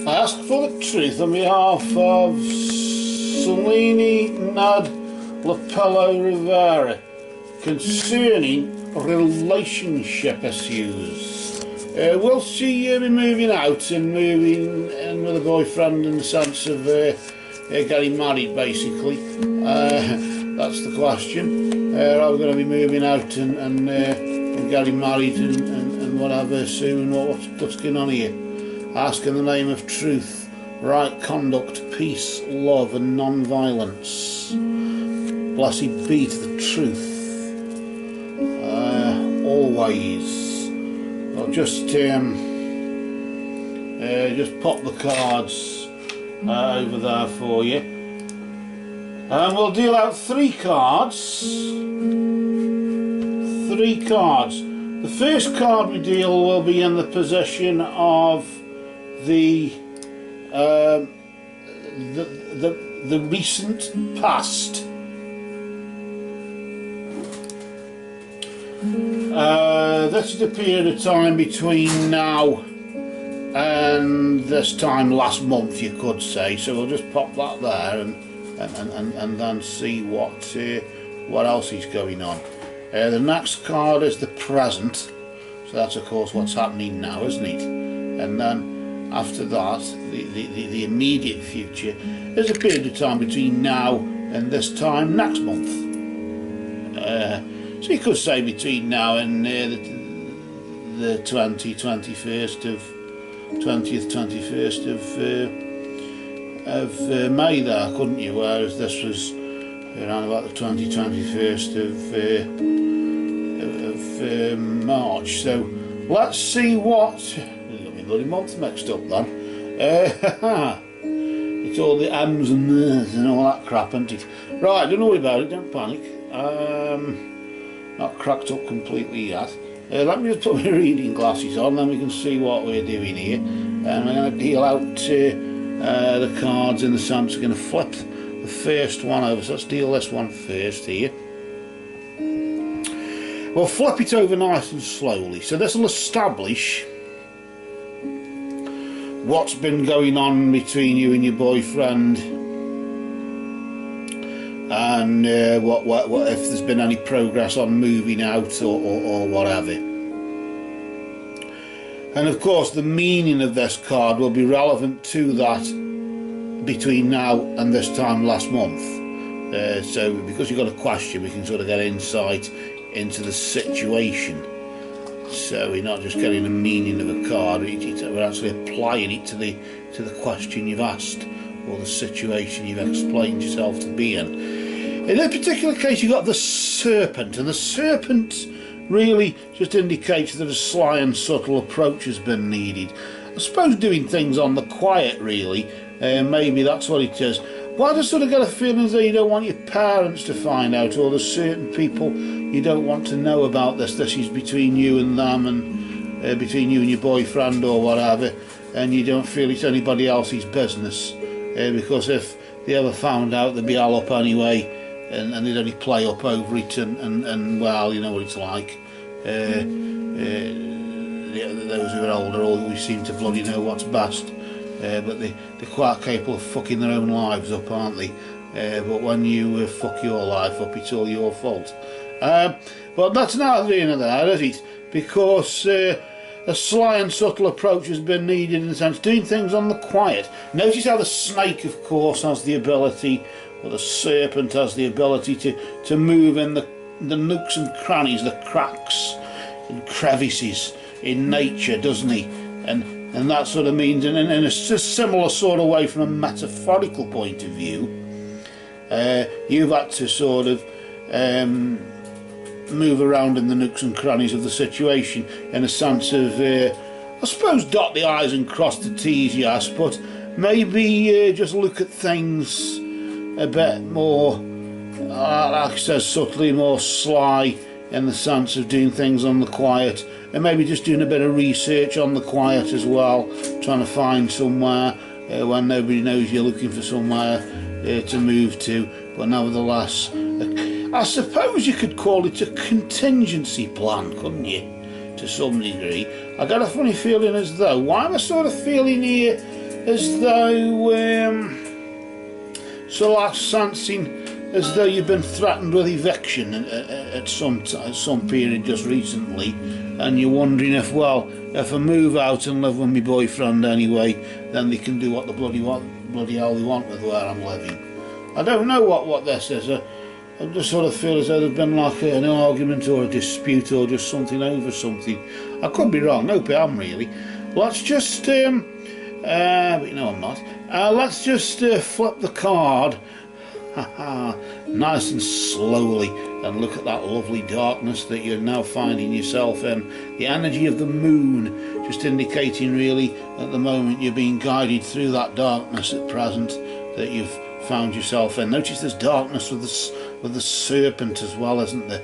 I ask for the truth on behalf of Seleni Lupillo Rivera concerning relationship issues. Will she be moving out and moving in with a boyfriend in the sense of getting married, basically? That's the question. Are we going to be moving out and getting married and whatever soon? What's going on here? Ask in the name of truth, right conduct, peace, love and non-violence. Blessed be to the truth. Always. I'll just pop the cards over there for you. And we'll deal out 3 cards. 3 cards. The first card we deal will be in the position of the recent past. This is the period of time between now and this time last month, you could say. So we'll just pop that there and then see what else is going on. The next card is the present, so that's of course what's happening now, isn't it? And then after that, the immediate future is a period of time between now and this time next month. So you could say between now and the 20th, 21st of May there, couldn't you? Whereas this was around about the 21st of March. So let's see what... There's got my bloody month mixed up then. It's all the M's and N's and all that crap, isn't it? Right, don't worry about it, don't panic. Not cracked up completely yet. Let me just put my reading glasses on, then we can see what we're doing here. And we're going to deal out the cards in the sense we're going to flip the first one over. So let's deal this one first here. We'll flip it over nice and slowly. So this will establish what's been going on between you and your boyfriend, and what if there's been any progress on moving out or whatever. And of course the meaning of this card will be relevant to that between now and this time last month. So because you've got a question, we can sort of get insight into the situation. So we're not just getting the meaning of a card, we're actually applying it to the question you've asked, or the situation you've explained yourself to be in. In this particular case, you've got the serpent, and the serpent really just indicates that a sly and subtle approach has been needed. I suppose doing things on the quiet, really. Maybe that's what it is. But I just sort of get a feeling as though you don't want your parents to find out, or there's certain people you don't want to know about this. This is between you and them, and between you and your boyfriend or whatever, and you don't feel it's anybody else's business. Because if they ever found out, they'd be all up anyway, and they'd only play up over it, and well, you know what it's like. Those who are older always seem to bloody know what's best. But they're quite capable of fucking their own lives up, aren't they? But when you fuck your life up, it's all your fault. But that's neither here nor there, is it? Because a sly and subtle approach has been needed, in the sense doing things on the quiet. Notice how the snake, of course, has the ability, or the serpent has the ability to move in the nooks and crannies, the cracks and crevices in nature, doesn't he? And that sort of means, in a similar sort of way, from a metaphorical point of view, you've had to sort of move around in the nooks and crannies of the situation, in a sense of, I suppose, dot the I's and cross the T's, yes, but maybe just look at things a bit more, like I said, subtly, more sly, in the sense of doing things on the quiet, and maybe just doing a bit of research on the quiet as well, trying to find somewhere when nobody knows you're looking for somewhere to move to. But nevertheless, I suppose you could call it a contingency plan, couldn't you, to some degree? I got a funny feeling as though, why am I sort of feeling here as though so last sensing as though you've been threatened with eviction at some period just recently, and you're wondering if, well, if I move out and live with my boyfriend anyway, then they can do what the bloody hell they want with where I'm living. I don't know what this is. I just sort of feel as though there's been like an argument or a dispute or just something over something. I could be wrong, nope, I am really. Let's just, but no I'm not. Let's just flip the card nice and slowly and look at that lovely darkness that you're now finding yourself in. The energy of the moon just indicating really at the moment you're being guided through that darkness at present that you've found yourself in. Notice there's darkness with the serpent as well, isn't there?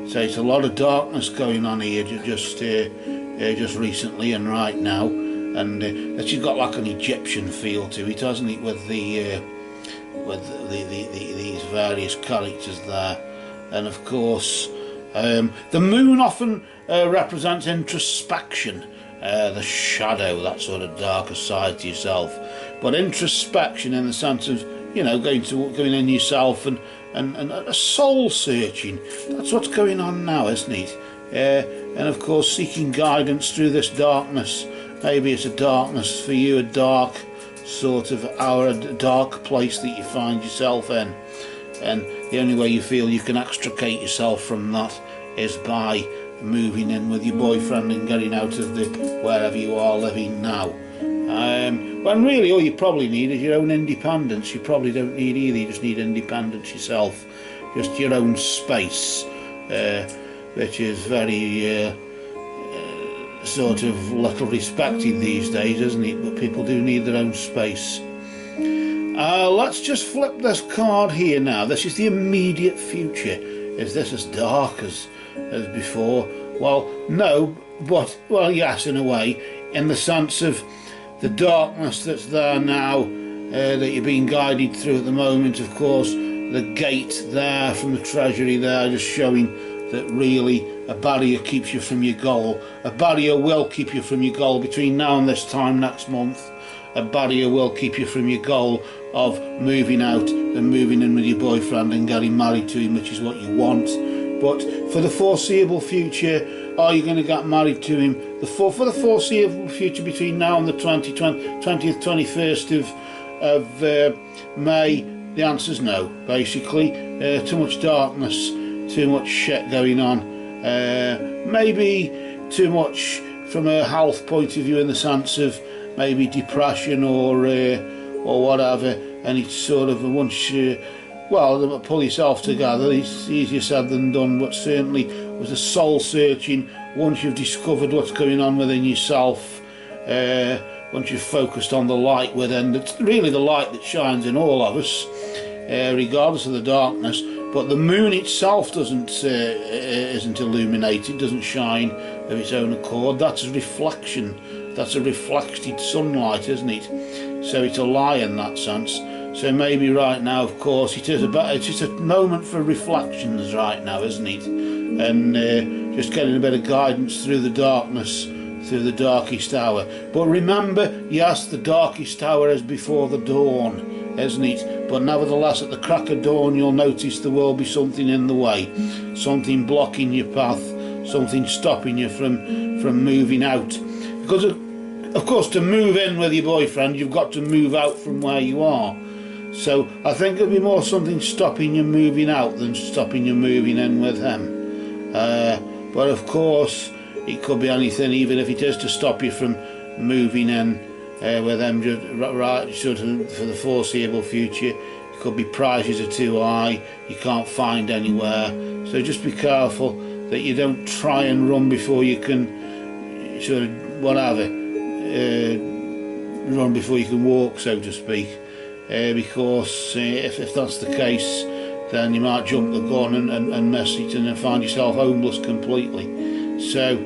So it's a lot of darkness going on here just recently and right now, and it's got like an Egyptian feel to it, hasn't it, with these various characters there. And of course the moon often represents introspection, the shadow, that sort of darker side to yourself, but introspection in the sense of, you know, going in yourself and a soul searching. That's what's going on now, isn't it? And of course seeking guidance through this darkness. Maybe it's a darkness for you, a dark sort of hour, a dark place that you find yourself in, and the only way you feel you can extricate yourself from that is by moving in with your boyfriend and getting out of the wherever you are living now. When really all you probably need is your own independence. You probably don't need either, you just need independence yourself, just your own space, which is very sort of little respected these days, isn't it? But people do need their own space. Let's just flip this card here now. This is the immediate future. Is this as dark as before? Well, no, but, well, yes, in a way, in the sense of the darkness that's there now, that you're being guided through at the moment. Of course, the gate there from the Treasury there just showing that really a barrier keeps you from your goal. A barrier will keep you from your goal between now and this time next month. A barrier will keep you from your goal of moving out and moving in with your boyfriend and getting married to him, which is what you want. But for the foreseeable future, are you going to get married to him? For the foreseeable future between now and the 20th, 21st of May, the answer's no, basically. Too much darkness, too much shit going on. Maybe too much from a health point of view, in the sense of maybe depression or whatever, and it's sort of once well, pull yourself together. It's easier said than done, but certainly with the soul searching, once you've discovered what's going on within yourself, once you've focused on the light within, it's really the light that shines in all of us, regardless of the darkness. But the moon itself isn't illuminated, doesn't shine of its own accord. That's a reflection. That's a reflected sunlight, isn't it? So it's a lie in that sense. So maybe right now, of course, it's just a moment for reflections right now, isn't it? And just getting a bit of guidance through the darkness, through the darkest hour. But remember, yes, the darkest hour is before the dawn, isn't it? But nevertheless, at the crack of dawn, you'll notice there will be something in the way, something blocking your path, something stopping you from moving out. Because of course, to move in with your boyfriend, you've got to move out from where you are. So I think it'll be more something stopping you moving out than stopping you moving in with him. But of course, it could be anything, even if it is to stop you from moving in with them, just right sort of for the foreseeable future. It could be prices are too high, you can't find anywhere. So just be careful that you don't try and run before you can sort of whatever, run before you can walk, so to speak. Because if that's the case, then you might jump the gun and miss it and then find yourself homeless completely. So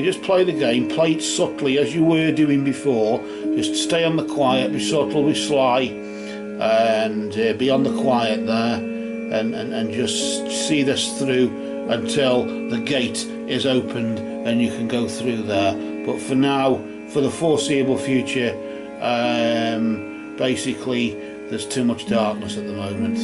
just play the game, play it subtly as you were doing before. Just stay on the quiet, be subtle, be sly, and be on the quiet there, and just see this through until the gate is opened and you can go through there. But for now, for the foreseeable future, basically there's too much darkness at the moment.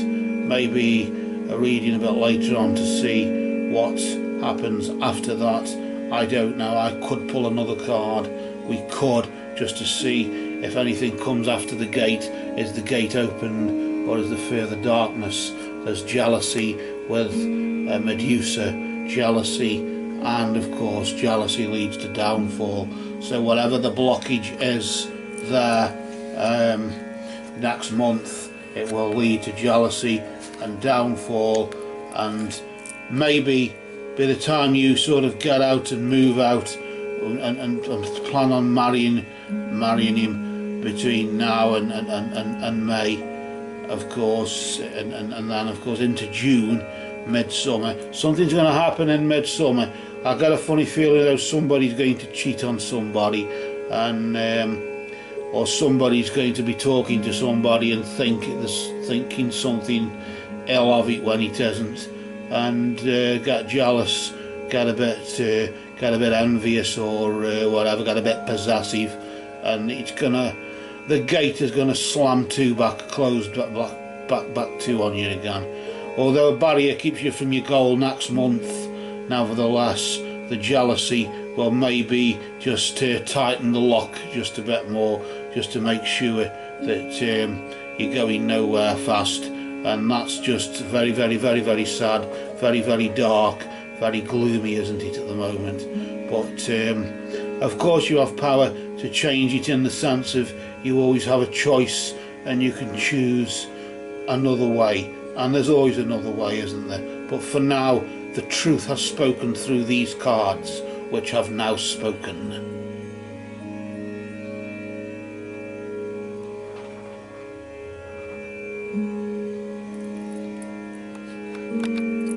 Maybe a reading a bit later on to see what happens after that. I don't know. I could pull another card. We could, just to see if anything comes after the gate. Is the gate opened, or is there further darkness? There's jealousy with Medusa, jealousy, and of course jealousy leads to downfall. So whatever the blockage is there next month, it will lead to jealousy and downfall, and maybe by the time you sort of get out and move out and plan on marrying him between now and May, of course, and then of course into June, midsummer, something's going to happen in midsummer. I got a funny feeling that somebody's going to cheat on somebody, and or somebody's going to be talking to somebody and thinking something ill of it when it isn't, and get jealous, get a bit envious, or whatever, get a bit possessive, and the gate is gonna slam to closed back to on you again. Although a barrier keeps you from your goal next month, nevertheless the jealousy will maybe just tighten the lock just a bit more, just to make sure that you're going nowhere fast. And that's just very, very, very, very sad, very, very dark, very gloomy, isn't it, at the moment? But of course you have power to change it, in the sense of you always have a choice and you can choose another way, and there's always another way, isn't there? But for now, the truth has spoken through these cards, which have now spoken.